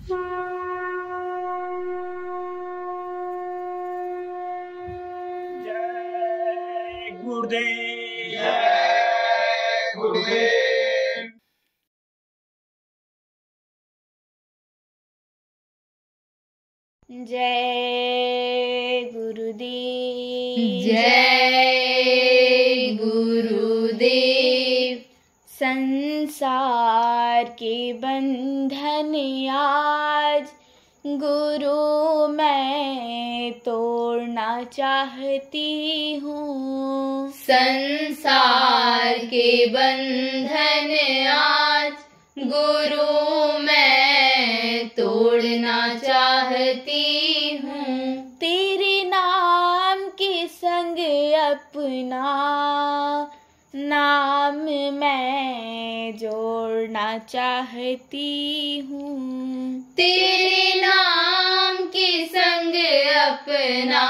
जय गुरुदेव। जय गुरुदेव। जय गुरुदेव। जय गुरुदेव। संसार के बंधन आज गुरु मैं तोड़ना चाहती हूँ। संसार के बंधन आज गुरु मैं तोड़ना चाहती हूँ। तेरे नाम के संग अपना नाम मैं जोड़ना चाहती हूँ। तेरे नाम के संग अपना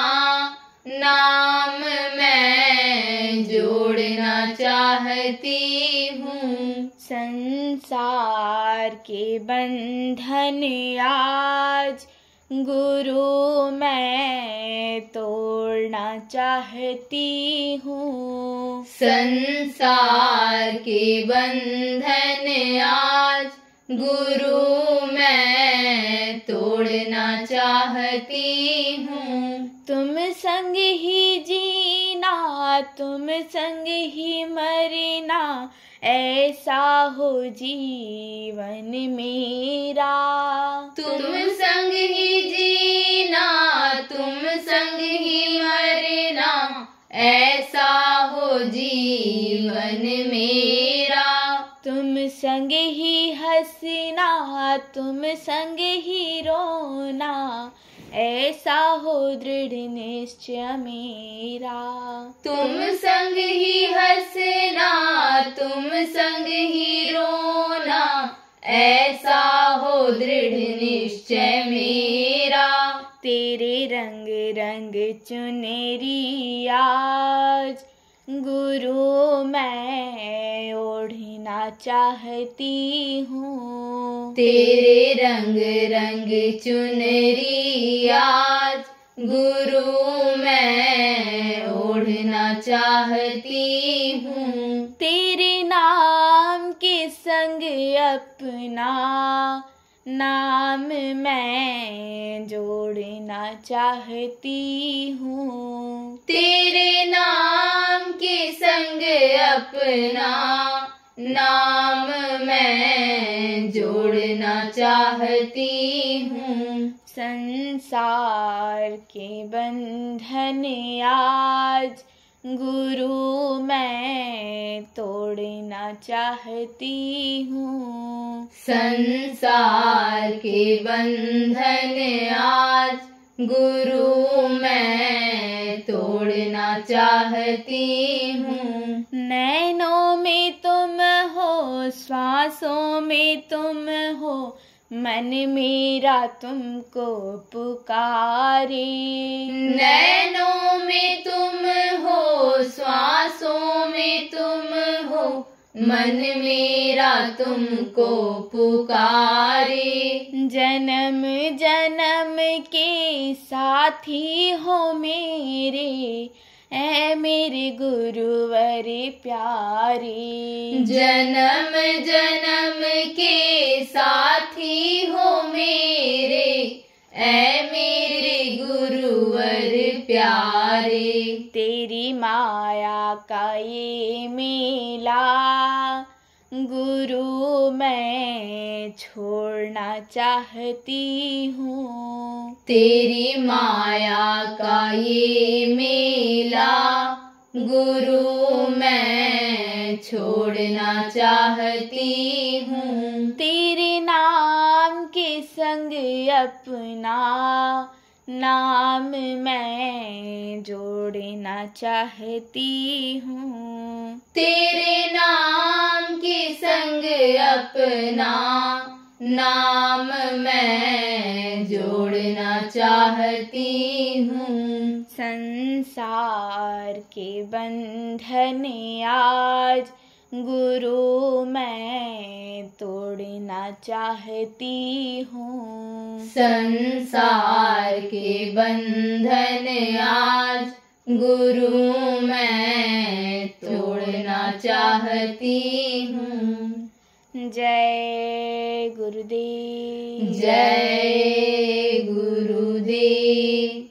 नाम मैं जोड़ना चाहती हूँ। संसार के बंधन आज गुरु मैं तोड़ना चाहती हूँ। संसार के बंधन आज गुरु मैं तोड़ना चाहती हूँ। तुम संग ही जीना तुम संग ही मरना ऐसा हो जीवन मेरा। तुम संग ही जीना तुम संग ही मरना ऐसा हो जीवन मेरा। तुम संग ही हंसना तुम संग ही रोना ऐसा हो दृढ़ निश्चय मेरा। तुम संग ही हंसना तुम संग ही रोना ऐसा हो दृढ़ निश्चय मेरा। तेरे रंग रंग चुनरी आज गुरु मैं ओढ़ना चाहती हूँ। तेरे रंग रंग चुनरी आज गुरु मैं ओढ़ना चाहती हूँ। तेरे नाम के संग अपना नाम मैं जोड़ना चाहती हूँ। तेरे नाम के संग अपना नाम मैं जोड़ना चाहती हूँ। संसार के बंधन आज गुरु मैं तोड़ना चाहती हूँ। संसार के बंधन आज गुरु मैं तोड़ना चाहती हूँ। नैनों में तुम हो श्वासों में तुम हो मन मेरा तुमको पुकारे। नैनों में तुम हो श्वासों में तुम हो मन मेरा तुमको पुकारे। जन्म जन्म के साथी हो मेरे ऐ मेरे गुरुवर प्यारे। जन्म जन्म के साथी हो मेरे ऐ मेरे गुरुवर प्यारे। तेरी माया का ये मेला गुरु मैं छोड़ना चाहती हूँ। तेरी माया का ये मेला गुरु मैं छोड़ना चाहती हूँ। तेरे नाम के संग अपना नाम मैं जोड़ना चाहती हूँ। तेरे नाम के संग अपना नाम मैं जोड़ना चाहती हूँ। संसार के बंधन आज गुरु मैं तोड़ना चाहती हूँ। संसार के बंधन आज गुरु मैं तोड़ना चाहती हूँ। जय गुरुदेव। जय गुरुदेव।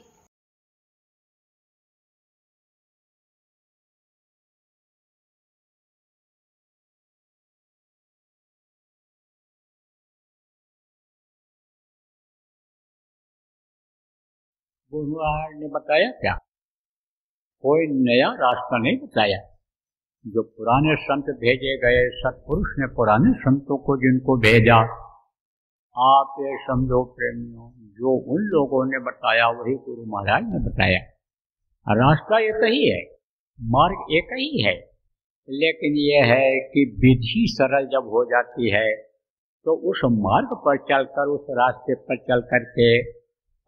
गुरु महाराज ने बताया क्या? कोई नया रास्ता नहीं बताया। जो पुराने संत भेजे गए, सत्पुरुष ने पुराने संतों को जिनको भेजा, आप ये समझो प्रेमियों, जो उन लोगों ने बताया वही गुरु महाराज ने बताया। रास्ता एक ही है, मार्ग एक ही है, लेकिन यह है कि विधि सरल जब हो जाती है तो उस मार्ग पर चलकर, उस रास्ते पर चल करके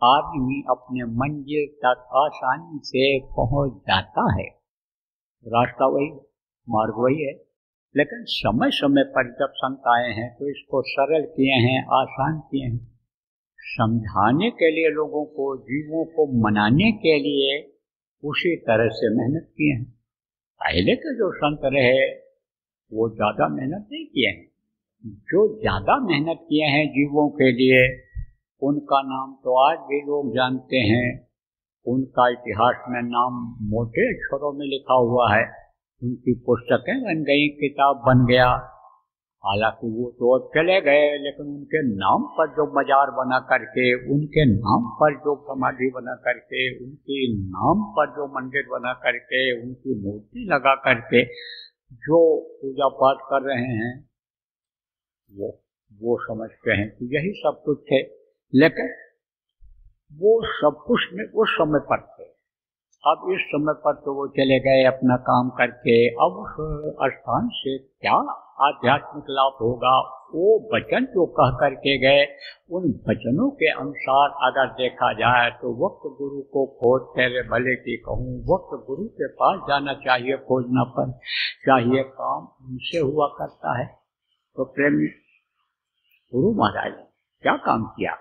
आदमी अपने मंजिल तक आसानी से पहुंच जाता है। रास्ता वही, मार्ग वही है, लेकिन समय समय पर जब संत आए हैं तो इसको सरल किए हैं, आसान किए हैं, समझाने के लिए लोगों को, जीवों को मनाने के लिए उसी तरह से मेहनत किए हैं। पहले के जो संत रहे वो ज्यादा मेहनत नहीं किए हैं। जो ज्यादा मेहनत किए हैं जीवों के लिए, उनका नाम तो आज भी लोग जानते हैं। उनका इतिहास में नाम मोटे अक्षरों में लिखा हुआ है। उनकी पुस्तकें बन गई, किताब बन गया। हालांकि वो तो अब चले गए, लेकिन उनके नाम पर जो मजार बना करके, उनके नाम पर जो समाधि बना करके, उनके नाम पर जो मंदिर बना करके, उनकी मूर्ति लगा करके जो पूजा पाठ कर रहे हैं, वो समझते हैं कि यही सब कुछ है। लेकिन वो सब कुछ में उस समय पर थे। अब इस समय पर तो वो चले गए अपना काम करके। अब उस स्थान से क्या आध्यात्मिक लाभ होगा? वो वचन जो कह करके गए, उन वचनों के अनुसार अगर देखा जाए तो वक्त गुरु को खोज तेरे भले की कहूँ, वक्त गुरु के पास जाना चाहिए, खोजना पर चाहिए, काम उनसे हुआ करता है। तो प्रेमी, गुरु महाराज ने क्या काम किया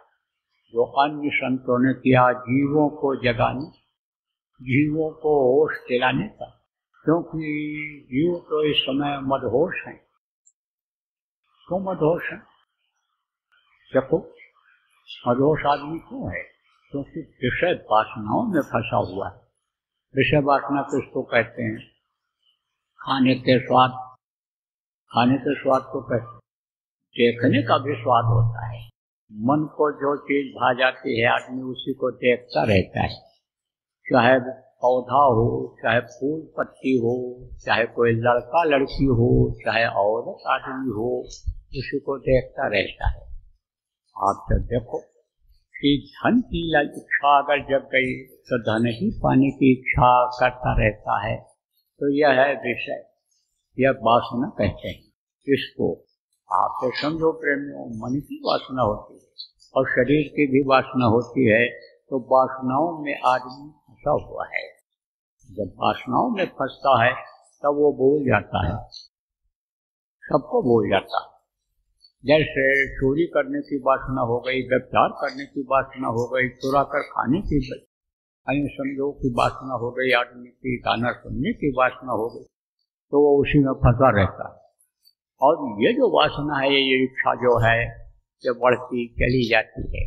जो अन्य संतों ने किया? जीवों को जगाने, जीवों को होश दिलाने का। क्योंकि जीव तो इस समय मदहोश हैं। क्यों मदहोश हैं? देखो, मदहोश आदमी क्यों है? क्योंकि विषय वासनाओं में फंसा हुआ है। विषय वासना किसको कहते हैं? खाने के स्वाद, खाने के स्वाद को कहते हैं। देखने का भी स्वाद होता है। मन को जो चीज भा जाती है, आदमी उसी को देखता रहता है। चाहे पौधा हो, चाहे फूल पत्ती हो, चाहे कोई लड़का लड़की हो, चाहे औरत आदमी हो, उसी को देखता रहता है। आप जब देखो कि धन की इच्छा अगर जग गई तो धन ही पाने की इच्छा करता रहता है। तो यह है विषय, यह वासना कहते हैं इसको। आप समझो प्रेमियों, मन की वासना होती है और शरीर की भी वासना होती है। तो वासनाओं में आदमी फंसा हुआ है। जब वासनाओं में फंसता है तब वो भूल जाता है, सबको भूल जाता है। जैसे चोरी करने की वासना हो गई, व्यभिचार करने की वासना हो गई, चुरा कर खाने की समझो की वासना हो गई, आदमी की गाना सुनने की वासना हो गई, तो वो उसी में फंसा रहता है। और ये जो वासना है, ये इच्छा जो है, ये बढ़ती चली जाती है,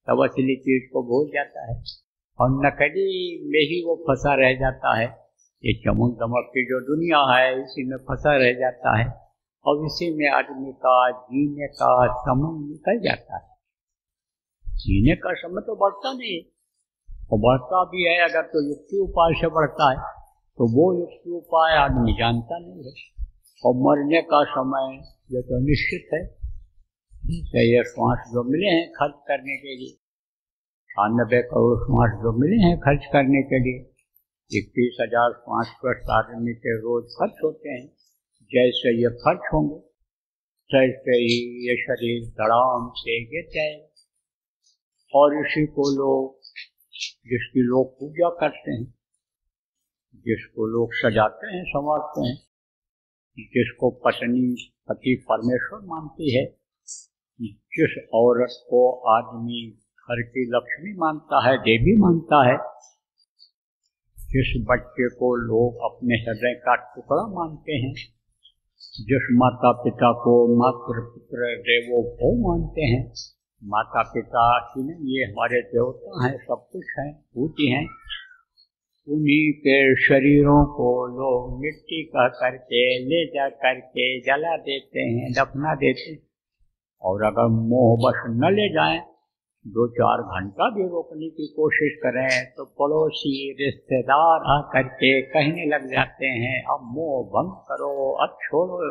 तब असली चीज को भूल जाता है और नकली में ही वो फंसा रह जाता है। ये चमक दमक की जो दुनिया है, इसी में फंसा रह जाता है और इसी में आदमी का जीने का समय निकल जाता है। जीने का समय तो बढ़ता नहीं, और बढ़ता भी है अगर तो युक्ति उपाय से बढ़ता है, तो वो युक्ति उपाय आदमी जानता नहीं है। और मरने का समय ये तो निश्चित है। ये श्वास जो मिले हैं खर्च करने के लिए, 98 करोड़ श्वास जो मिले हैं खर्च करने के लिए, 21,000 श्वास पर आदमी के रोज खर्च होते हैं। जैसे ये खर्च होंगे तैसे ही ये शरीर धड़ाम से गिर जाएगा। और इसी को लोग, जिसकी लोग पूजा करते हैं, जिसको लोग सजाते हैं, संवारते हैं, जिसको पत्नी पति परमेश्वर मानती है, जिस औरत को आदमी घर की लक्ष्मी मानता है, देवी मानता है, जिस बच्चे को लोग अपने हृदय का टुकड़ा मानते हैं, जिस माता पिता को मातृ पुत्र देवो भव मानते हैं। माता पिता ही नहीं, ये हमारे देवता हैं, सब कुछ हैं, पूज्य हैं। उन्हीं के शरीरों को लोग मिट्टी कह करके ले जा करके जला देते हैं, दफना देते हैं। और अगर मोह बस न ले जाएं, 2-4 घंटा भी रोकने की कोशिश करें तो पड़ोसी रिश्तेदार आकर के कहने लग जाते हैं, अब मोह भंग करो, अब छोड़ो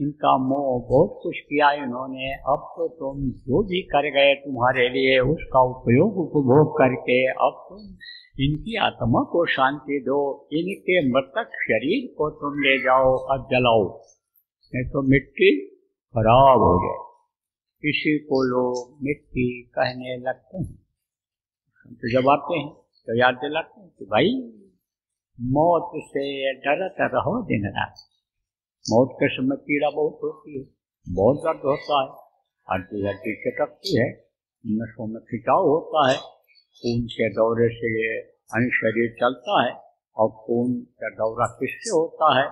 इनका मोह, बहुत कुछ किया इन्होंने, अब तो तुम जो भी कर गए तुम्हारे लिए उसका उपयोग उपभोग करके अब तुम इनकी आत्मा को शांति दो, इनके मृतक शरीर को तुम ले जाओ और जलाओ, नहीं तो मिट्टी खराब हो जाए। इसी को लोग मिट्टी कहने लगते हैं। तो जब आते हैं तो याद दिलाते हैं कि भाई मौत से डरते रहो दिन रात। मौत के समय पीड़ा बहुत होती है, बहुत दर्द होता है, हड्डी हड्डी चटकती है, नसों में खिंचाव होता है, खून के दौरे से शरीर चलता है। और खून का दौरा किससे होता है?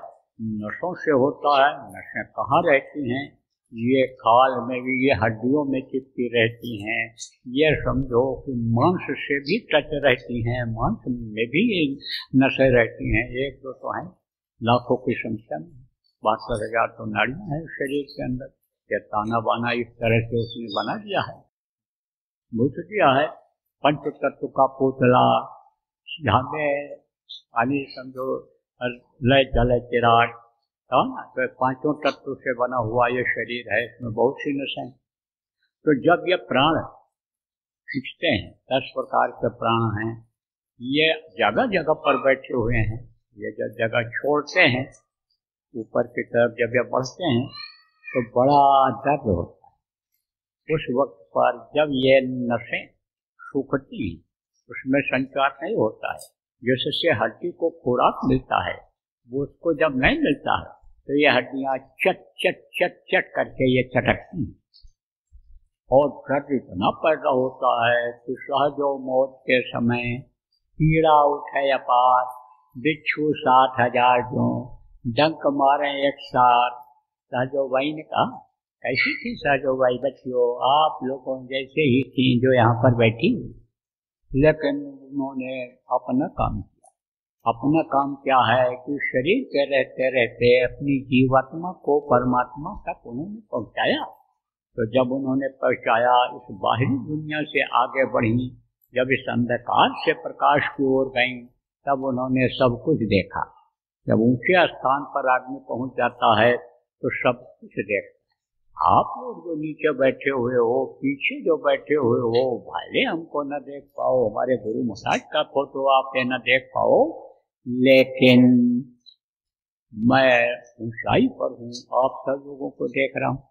नसों से होता है। नसें कहाँ रहती हैं? ये खाल में भी, ये हड्डियों में चिपकी रहती हैं। ये समझो कि मांस से भी टच रहती हैं, मांस में भी नसें रहती हैं। एक दो तो हैं, लाखों की संख्या में 72,000 तो नाड़ियाँ हैं शरीर के अंदर। ये ताना बाना इस तरह से उसने बना दिया है, बुझ दिया है। पंच तत्व का पुतला, जहाँ में पानी समझो लय जल चिराग, तो 5 तत्व से बना हुआ ये शरीर है, इसमें बहुत सी नसें। तो जब ये प्राण खींचते हैं, 10 प्रकार के प्राण हैं, ये जगह जगह पर बैठे हुए हैं। ये जब जगह छोड़ते हैं ऊपर की तरफ, जब ये बढ़ते हैं तो बड़ा दर्द होता है। उस वक्त पर जब ये नसें सूखती, उसमें संचार नहीं होता है, जिससे हड्डी को खुराक मिलता है, वो उसको जब नहीं मिलता है तो ये हड्डियां चट चट चट चट करके ये चटकती हैं। और दर्द इतना पैदा होता है कि सहजो मौत के समय पीड़ा उठे अपार, बिच्छू 60,000 जो डंक मारे एक साथ। सहजोबाई ने कहा, कैसी थी सहजोबाई बच्चियों? आप लोगों जैसे ही थी जो यहाँ पर बैठी, लेकिन उन्होंने अपना काम किया। अपना काम क्या है कि शरीर के रहते रहते अपनी जीवात्मा को परमात्मा तक उन्होंने पहुँचाया। तो जब उन्होंने पहुँचाया, इस बाहरी दुनिया से आगे बढ़ी, जब इस अंधकार से प्रकाश की ओर गई, तब उन्होंने सब कुछ देखा। जब ऊंचे स्थान पर आदमी पहुँच जाता है तो सब कुछ देखता है। आप लोग जो नीचे बैठे हुए हो, पीछे जो बैठे हुए हो, भले हमको न देख पाओ, हमारे गुरु महाराज का फोटो आप न देख पाओ, लेकिन मैं ऊंचाई पर हूँ, आप सब लोगों को देख रहा हूँ।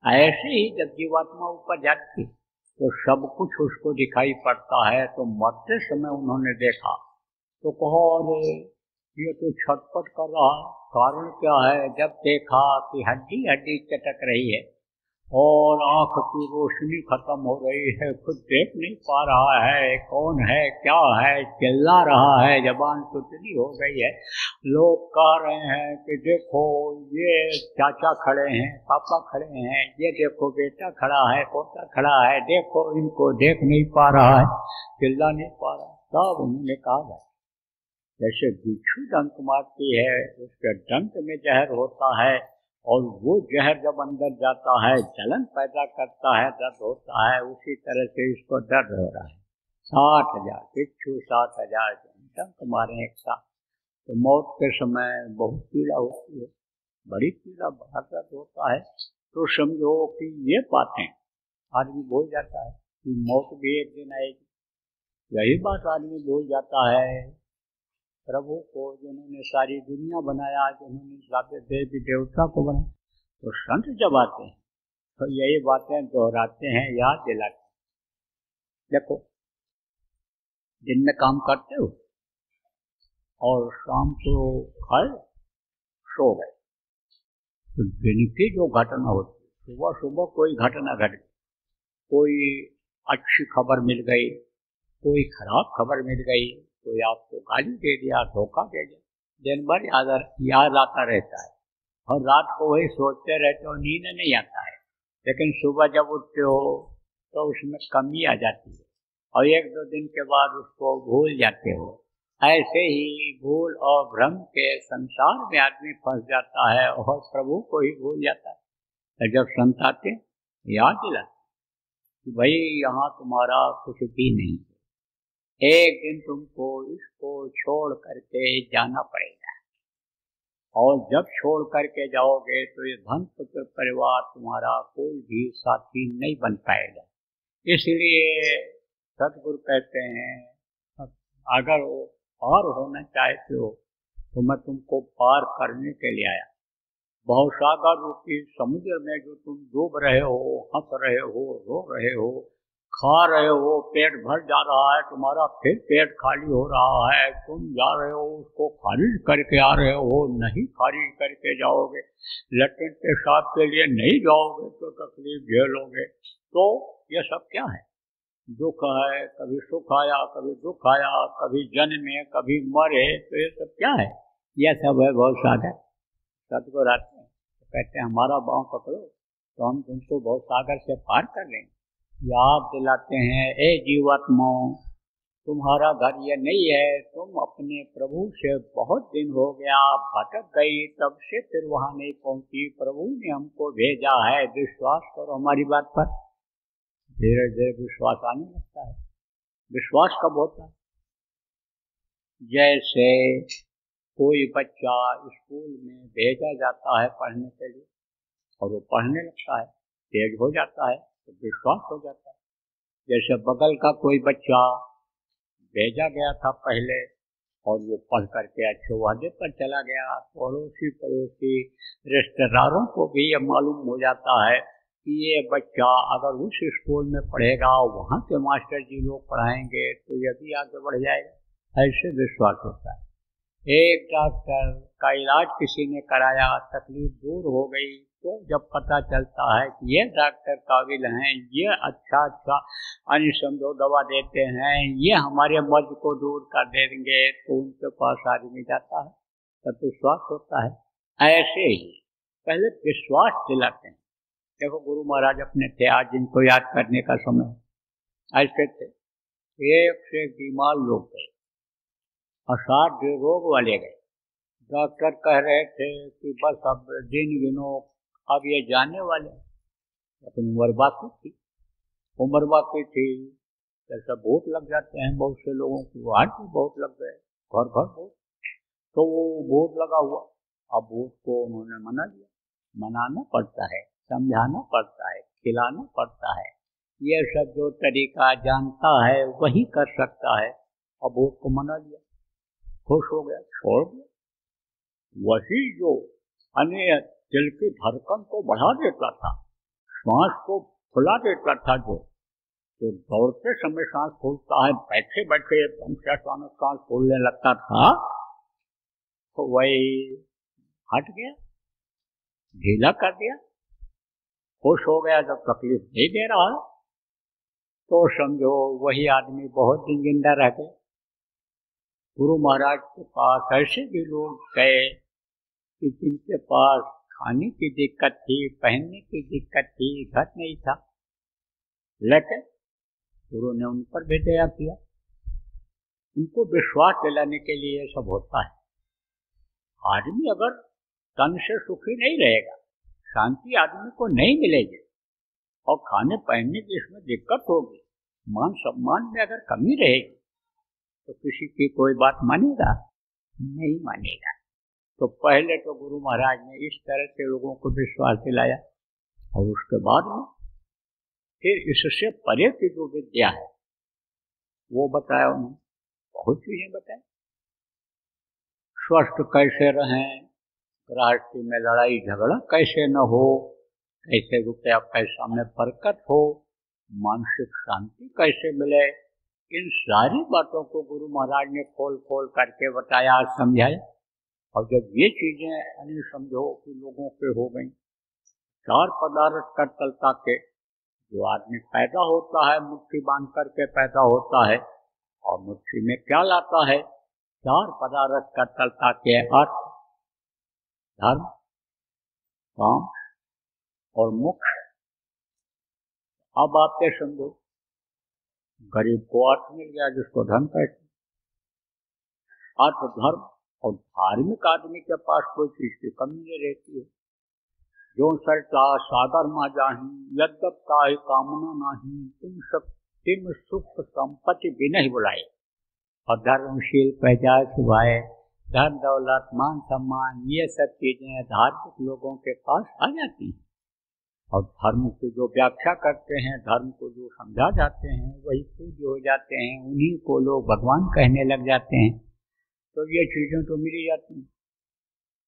ऐसे ही जब जीवात्मा ऊपर जाती तो सब कुछ उसको दिखाई पड़ता है। तो मरते समय उन्होंने देखा तो कहा, अरे ये तो छटपट कर रहा है, कारण क्या है? जब देखा कि हड्डी हड्डी चटक रही है और आंख की रोशनी खत्म हो रही है, खुद देख नहीं पा रहा है कौन है क्या है, चिल्ला रहा है, जबान टुटली हो गई है। लोग कह रहे हैं कि देखो ये चाचा खड़े हैं, पापा खड़े हैं, ये देखो बेटा खड़ा है, पोता खड़ा है, देखो इनको देख नहीं पा रहा है, चिल्ला नहीं पा रहा। तब उन्होंने कहा, जैसे बिच्छू डंक मारती है, उसके डंक में जहर होता है, और वो जहर जब अंदर जाता है जलन पैदा करता है, दर्द होता है, उसी तरह से इसको दर्द हो रहा है। 60,000 बिच्छू, 60,000 डंक मारे एक साथ। तो मौत के समय बहुत पीड़ा होती है, बड़ी पीड़ा, बड़ा दर्द होता है। तो समझो कि ये बातें आदमी भूल जाता है कि मौत भी एक दिन आएगी। यही बात आदमी भूल जाता है प्रभु को, जिन्होंने सारी दुनिया बनाया, जिन्होंने सारे देवी देवता को बनाया। तो संत जब आते हैं तो यही बातें दोहराते हैं, याद दिलाते हैं। देखो, दिन में काम करते हो और शाम को खाए, सो गए, तो दिन की जो घटना होती है, सुबह सुबह कोई घटना घट गई, कोई अच्छी खबर मिल गई, कोई खराब खबर मिल गई, कोई आपको गाली दे दिया, धोखा दे दिया, दिन भर याद आता रहता है और रात को वही सोचते रहते हो, नींद नहीं आता है। लेकिन सुबह जब उठते हो तो उसमें कमी आ जाती है और एक दो दिन के बाद उसको भूल जाते हो। ऐसे ही भूल और भ्रम के संसार में आदमी फंस जाता है और प्रभु को ही भूल जाता है। और जब संत आते याद दिलाते कि भाई यहाँ तुम्हारा कुछ भी नहीं है, एक दिन तुमको इसको छोड़ करके जाना पड़ेगा और जब छोड़ करके जाओगे तो ये धन पुत्र परिवार तुम्हारा कोई भी साथी नहीं बन पाएगा। इसलिए सतगुरु कहते हैं अगर वो पार होना चाहते हो तो मैं तुमको पार करने के लिए आया। भवसागर रूपी समुद्र में जो तुम डूब रहे हो, हंस रहे हो, रो रहे हो, खा रहे हो, पेट भर जा रहा है तुम्हारा, फिर पेट खाली हो रहा है, तुम जा रहे हो उसको खारिज करके आ रहे हो, नहीं खारिज करके जाओगे, लैट्रिन पेशाब के लिए नहीं जाओगे तो तकलीफ झेलोगे। तो ये सब क्या है? दुख है, कभी सुख आया, कभी दुख आया, कभी जन्मे, कभी मरे, तो ये सब क्या है? यह सब है भवसागर। सतगुरु आते हैं तो कहते हैं हमारा बाँव पकड़ो तो हम तुमको भवसागर से पार कर लेंगे। याद दिलाते हैं, ए जीवात्मा तुम्हारा घर ये नहीं है, तुम अपने प्रभु से बहुत दिन हो गया भटक गई, तब से फिर वहाँ नहीं पहुँची, प्रभु ने हमको भेजा है, विश्वास करो हमारी बात पर। धीरे धीरे विश्वास आने लगता है। विश्वास कब होता है? जैसे कोई बच्चा स्कूल में भेजा जाता है पढ़ने के लिए और वो पढ़ने लगता है, तेज हो जाता है तो विश्वास हो जाता है। जैसे बगल का कोई बच्चा भेजा गया था पहले और वो पढ़ करके अच्छे वादे पर चला गया, पड़ोसी पड़ोसी रिश्तेदारों को भी ये मालूम हो जाता है कि ये बच्चा अगर उस स्कूल में पढ़ेगा, वहाँ के मास्टर जी लोग पढ़ाएंगे तो ये भी आगे बढ़ जाएगा। ऐसे विश्वास होता है। एक डॉक्टर का इलाज किसी ने कराया, तकलीफ दूर हो गई, तो जब पता चलता है कि ये डॉक्टर काबिल हैं, ये अच्छा अनिसंभव दवा देते हैं, ये हमारे मर्ज को दूर कर देंगे, तो उनके पास आदमी जाता है, तब विश्वास होता है। ऐसे ही पहले विश्वास दिलाते हैं। देखो गुरु महाराज अपने थे, आज जिनको याद करने का समय, ऐसे थे, एक से बीमार लोग गए, असाध्य रोग वाले गए। डॉक्टर कह रहे थे कि बस अब दिन गिनो, अब ये जाने वाले, लेकिन उम्र बाकी थी, उम्र बाकी थी। जैसा वोट लग जाते हैं बहुत से लोगों को, आज भी बहुत लग गए, घर घर वोट, तो वो वोट लगा हुआ। अब वोट को उन्होंने मना दिया। मनाना पड़ता है, समझाना पड़ता है, खिलाना पड़ता है, ये सब जो तरीका जानता है वही कर सकता है। अब वोट को मना दिया, खुश हो गया, छोड़ दिया। वही जो अन्य दिल की धड़कन को बढ़ा देता था, श्वास को फुला देता था, जो दौड़ते समय सांस फूलता है, बैठे बैठे एकदम से अचानक सांस फूलने लगता था, तो वही हट गया, ढीला कर दिया, खुश हो गया। जब तकलीफ नहीं दे रहा तो समझो वही आदमी बहुत दिन जिंदा रह गया। गुरु महाराज के पास ऐसे भी लोग गए कि जिनके पास खाने की दिक्कत थी, पहनने की दिक्कत थी, घर नहीं था, लेकिन गुरु ने उन पर भी दया किया। उनको विश्वास दिलाने के लिए ये सब होता है। आदमी अगर तन से सुखी नहीं रहेगा, शांति आदमी को नहीं मिलेगी और खाने पहनने की इसमें दिक्कत होगी, मान सम्मान में अगर कमी रहेगी, तो किसी की कोई बात मानेगा? नहीं मानेगा। तो पहले तो गुरु महाराज ने इस तरह से लोगों को विश्वास दिलाया और उसके बाद में फिर इससे परे की जो विद्या है वो बताया उन्होंने, बहुत चीजें बताई। स्वस्थ कैसे रहें, गृहस्थी में लड़ाई झगड़ा कैसे न हो, कैसे रुपया पैसा में बरकत हो, मानसिक शांति कैसे मिले, इन सारी बातों को गुरु महाराज ने खोल खोल करके बताया, समझाया। और जब ये चीजें यानी समझो कि लोगों के हो गई, 4 पदार्थ का चलता के जो आदमी पैदा होता है मुट्ठी बांध करके पैदा होता है, और मुट्ठी में क्या लाता है? 4 पदार्थ का चलता के अर्थ, धर्म, काम और मोक्ष। अब आप ये समझो, गरीब को अर्थ मिल गया जिसको धन कहते, अर्थ धर्म, और धार्मिक आदमी के पास कोई चीज की कमी नहीं रहती है। जो सरता सागर मा जाही, यद्यप ताहि कामना नाही, तिम सुख संपत्ति भी नहीं बुलाए। और धर्मशील पैजा सुभाए, धन दौलत मान सम्मान, ये सब चीजें धार्मिक लोगों के पास आ जाती हैं। और धर्म की जो व्याख्या करते हैं, धर्म को जो समझा जाते हैं, वही पूज्य हो जाते हैं, उन्हीं को लोग भगवान कहने लग जाते हैं। तो ये चीजें तो मिली जाती हैं।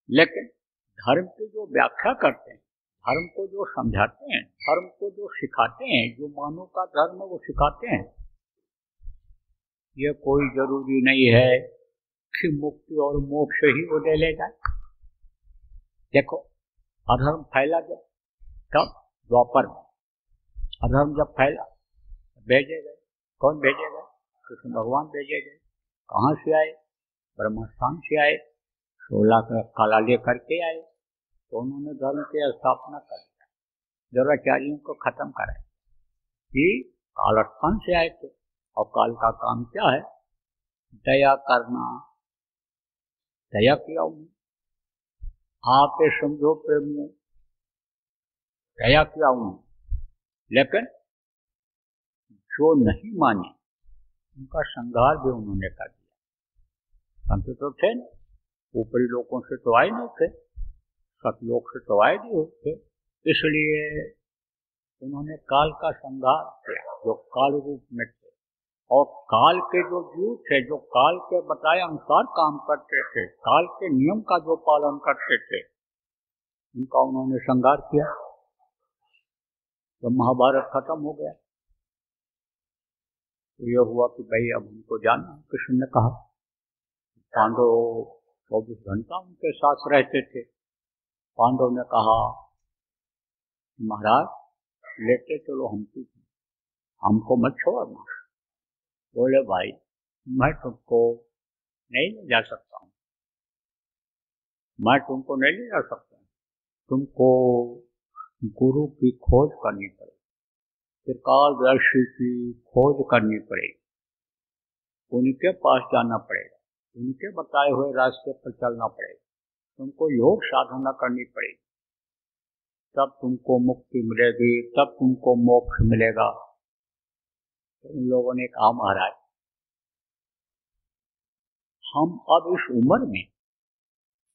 लेकिन धर्म की जो व्याख्या करते हैं, धर्म को जो समझाते हैं, धर्म को जो सिखाते हैं, जो मानव का धर्म वो सिखाते हैं, ये कोई जरूरी नहीं है कि मुक्ति और मोक्ष ही वो दे ले जाए। देखो, अधर्म फैला जब, तब द्वापर में अधर्म जब फैला, भेजे गए। कौन भेजे गए? कृष्ण भगवान भेजे गए। कहाँ से आए? ब्रह्मस्थान से आए, 16 का काला लेकर के आए। तो उन्होंने धर्म की स्थापना कर दिया, दुराचारियों को खत्म कराया। कि कालस्थान से आए थे, और काल का काम क्या है? दया करना। दया किया उन्होंने, आप ये समझो प्रेमियों, दया किया उन्होंने। लेकिन जो नहीं माने उनका संहार भी उन्होंने कर दिया। संत तो थे, ऊपरी लोगों से तो आए नहीं थे, सतलोक से तो आए नहीं थे, इसलिए उन्होंने काल का संहार किया, जो काल रूप में थे। और काल के जो जीव थे, जो काल के बताए अनुसार काम करते थे, काल के नियम का जो पालन करते थे, उनका उन्होंने संहार किया। तो महाभारत खत्म हो गया। तो यह हुआ कि भाई अब हमको जाना। कृष्ण ने कहा, पांडव 24 घंटा उनके साथ रहते थे। पांडव ने कहा, महाराज लेते चलो हमको मत छोड़ना। बोले, भाई मैं तुमको नहीं ले जा सकता हूँ, मैं तुमको नहीं ले जा सकता, तुमको गुरु की खोज करनी पड़ेगी, त्रिकालदर्शी की खोज करनी पड़ेगी, उनके पास जाना पड़ेगा, उनके बताए हुए रास्ते पर चलना पड़ेगा, तुमको योग साधना करनी पड़ेगी, तब तुमको मुक्ति मिलेगी, तब तुमको मोक्ष मिलेगा। तो उन लोगों ने कहा, महाराज हम अब इस उम्र में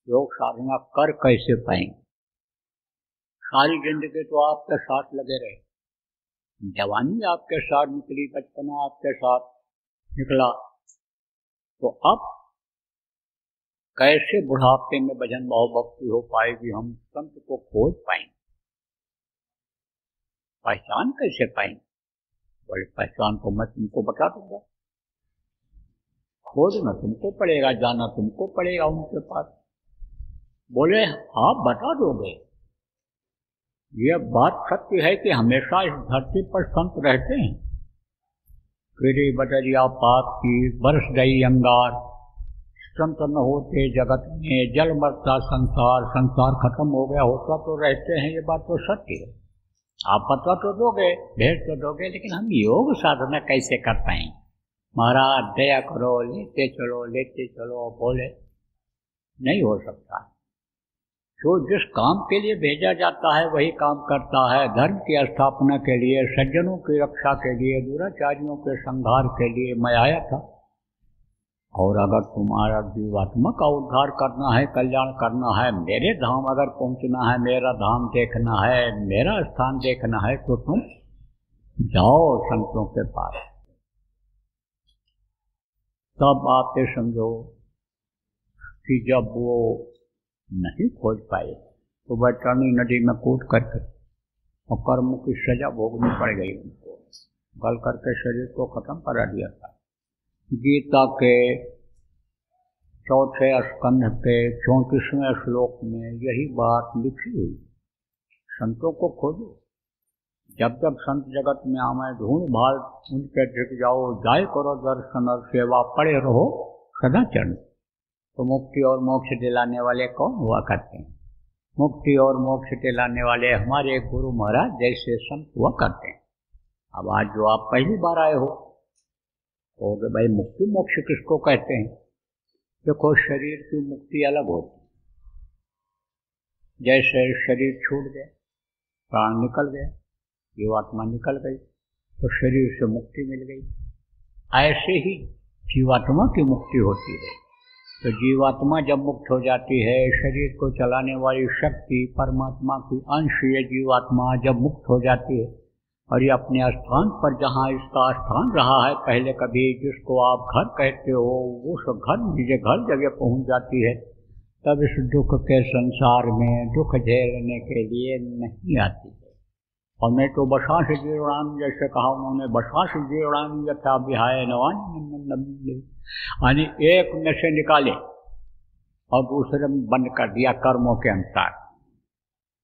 योग साधना कर कैसे पाएंगे? सारी जिंदगी तो आपके साथ लगे रहे, जवानी आपके साथ निकली, बचपना आपके साथ निकला, तो अब कैसे बुढ़ापे में भजन भाव भक्ति हो पाएगी? हम संत को खोज पाएंगे, पहचान कैसे पाएंगे? बोले, पहचान को मैं तुमको बता दूंगा, खोजना तुमको पड़ेगा, जाना तुमको पड़ेगा उनके पास। बोले, हाँ बता दोगे। यह बात सत्य है कि हमेशा इस धरती पर संत रहते हैं। गिरी बदरिया पाप की बरस गई अंगार, संत न होते जगत में जल मरता संसार, संसार खत्म हो गया होता तो रहते हैं, ये बात तो सत्य है। आप पता तो दोगे, भेज तो दोगे, लेकिन हम योग साधना कैसे कर पाएंगे? महाराज दया करो, लेते चलो, बोले नहीं हो सकता। जो जिस काम के लिए भेजा जाता है वही काम करता है। धर्म की स्थापना के लिए, सज्जनों की रक्षा के लिए, दुराचारियों के संहार के लिए मैं आया था। और अगर तुम्हारा जीवात्मा का उद्धार करना है, कल्याण करना है, मेरे धाम अगर पहुंचना है, मेरा धाम देखना है, मेरा स्थान देखना है, तो तुम जाओ संतों के पास। तब आप ये समझो कि जब वो नहीं खोज पाए तो वैतरणी नदी में कूद करके और कर्म की सजा भोगनी पड़ गई उनको, गल करके शरीर को खत्म करा दिया था। गीता के चौथे स्कंध के 34वें श्लोक में यही बात लिखी हुई। संतों को खोजो, जब जब संत जगत में आवे ढूंढ भाल उनके दिख जाओ, जाय करो दर्शन और सेवा, पड़े रहो सदा चरण। तो मुक्ति और मोक्ष दिलाने वाले कौन हुआ करते हैं? मुक्ति और मोक्ष दिलाने वाले हमारे गुरु महाराज जैसे संत हुआ करते हैं। अब आज जो आप पहली बार आए हो तो भाई मुक्ति मोक्ष किसको कहते हैं? देखो, शरीर की मुक्ति अलग होती है। जैसे शरीर छूट गया, प्राण निकल गया, जीवात्मा निकल गई तो शरीर से मुक्ति मिल गई। ऐसे ही जीवात्मा की मुक्ति होती है। तो जीवात्मा जब मुक्त हो जाती है, शरीर को चलाने वाली शक्ति परमात्मा की अंश ये जीवात्मा जब मुक्त हो जाती है और ये अपने स्थान पर, जहाँ इसका स्थान रहा है पहले कभी, जिसको आप घर कहते हो, उस घर मुझे घर जगह पहुँच जाती है, तब इस दुख के संसार में दुख झेलने के लिए नहीं आती है। और मैं तो बसास जीर्णानि, जैसे कहा उन्होंने, बसास जीर्णानि यथा विहाय नवानि, यानी एक में से निकाले और दूसरे में बंद कर दिया कर्मों के अनुसार।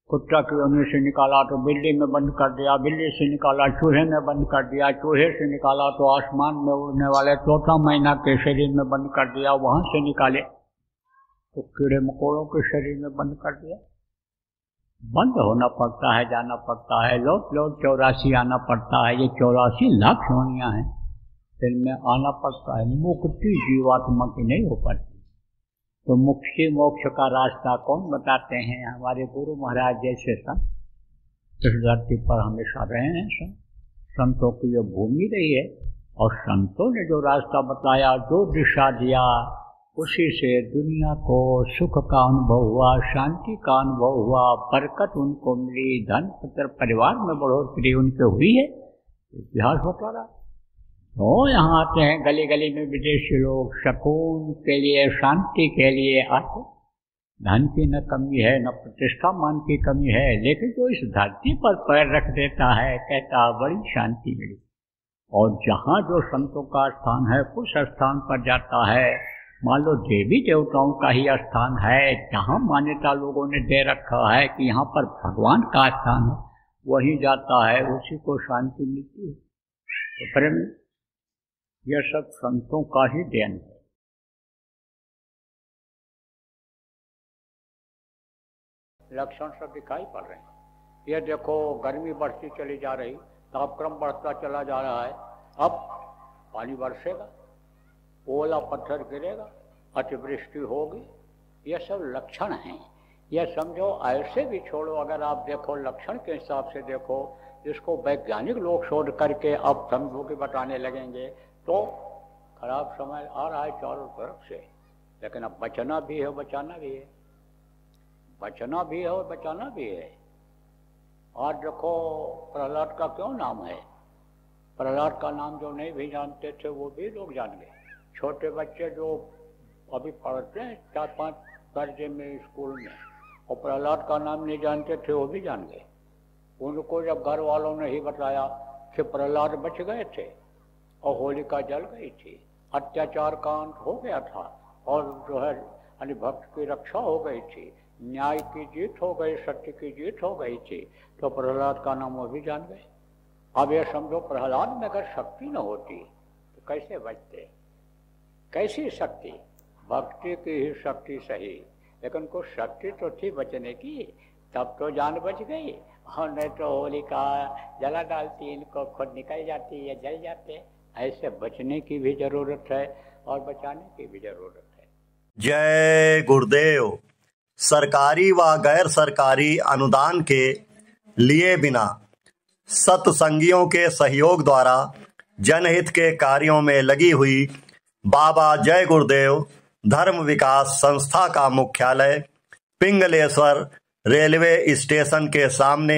कुत्ता की योनि से निकाला तो बिल्ली में बंद कर दिया, बिल्ली से निकाला चूहे में बंद कर दिया, चूहे से निकाला तो आसमान में उड़ने वाले चौथा महीना के शरीर में बंद कर दिया, वहां से निकाले तो कीड़े मकोड़ों के शरीर में बंद कर दिया। बंद होना पड़ता है, जाना पड़ता है, लौट लौट 84 आना पड़ता है। ये 84 लाख योनियां हैं, इनमें आना पड़ता है। मुक्ति जीवात्मा की नहीं हो पाती। तो मुक्ति मोक्ष का रास्ता कौन बताते हैं? हमारे गुरु महाराज जैसे संत इस धरती पर हमेशा रहे हैं। संतों की ये भूमि रही है और संतों ने जो रास्ता बताया, जो दिशा दिया, उसी से दुनिया को सुख का अनुभव हुआ, शांति का अनुभव हुआ, बरकत उनको मिली, धन पुत्र परिवार में बढ़ोतरी उनके हुई है। इतिहास होता रहा। तो यहाँ आते हैं गली गली में विदेशी लोग, सुकून के लिए, शांति के लिए आते। धन की न कमी है, न प्रतिष्ठा मान की कमी है, लेकिन जो इस धरती पर पैर रख देता है कहता बड़ी शांति मिली। और जहाँ जो संतों का स्थान है, उस स्थान पर जाता है। मान लो देवी देवताओं का ही स्थान है, जहाँ मान्यता लोगों ने दे रखा है कि यहाँ पर भगवान का स्थान है, वहीं जाता है, उसी को शांति मिलती है। तो प्रेम, यह सब संतों का ही देन है। लक्षण सब दिखाई पड़ रहे हैं। ये देखो, गर्मी बढ़ती चली जा रही, तापक्रम बढ़ता चला जा रहा है। अब पानी बरसेगा, ओला पत्थर गिरेगा, अतिवृष्टि होगी, ये सब लक्षण हैं। यह समझो, ऐसे भी छोड़ो, अगर आप देखो लक्षण के हिसाब से देखो, जिसको वैज्ञानिक लोग शोध करके अब समझो कि बताने लगेंगे, तो खराब समय आ रहा है चारों तरफ से। लेकिन अब बचना भी है, बचाना भी है, बचना भी है और बचाना भी है। आज देखो, प्रहलाद का क्यों नाम है? प्रहलाद का नाम जो नहीं भी जानते थे वो भी लोग जान गए। छोटे बच्चे जो अभी पढ़ते हैं 4-5 दर्जे में स्कूल में, और प्रहलाद का नाम नहीं जानते थे वो भी जान गए। उनको जब घर वालों ने ही बताया कि प्रहलाद बच गए थे और होलिका जल गई थी, अत्याचार का अंत हो गया था, और जो है यानी भक्त की रक्षा हो गई थी, न्याय की जीत हो गई, सत्य की जीत हो गई थी, तो प्रहलाद का नाम वो भी जान गए। अब ये समझो, प्रहलाद में अगर शक्ति न होती तो कैसे बचते? कैसी शक्ति? भक्ति की ही शक्ति सही, लेकिन कुछ शक्ति तो थी बचने की, तब तो जान बच गई। और नहीं तो होलिका जला डालती, इनको खुद निकल जाती या जल जाते। ऐसे बचने की भी जरूरत है और बचाने की भी जरूरत है। जय गुरुदेव। सरकारी व गैर सरकारी अनुदान के लिए बिना सत्संगियों के सहयोग द्वारा जनहित के कार्यों में लगी हुई बाबा जय गुरुदेव धर्म विकास संस्था का मुख्यालय पिंगलेश्वर रेलवे स्टेशन के सामने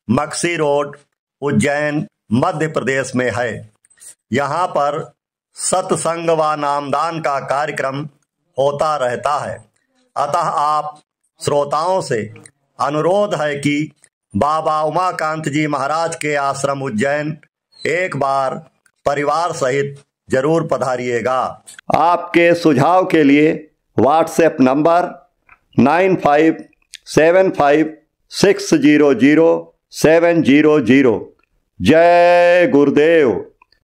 मक्सी रोड, उज्जैन, मध्य प्रदेश में है। यहाँ पर सत्संग व नामदान का कार्यक्रम होता रहता है। अतः आप श्रोताओं से अनुरोध है कि बाबा उमाकांत जी महाराज के आश्रम उज्जैन एक बार परिवार सहित जरूर पधारिएगा। आपके सुझाव के लिए व्हाट्सएप नंबर 9575600700। जय गुरुदेव।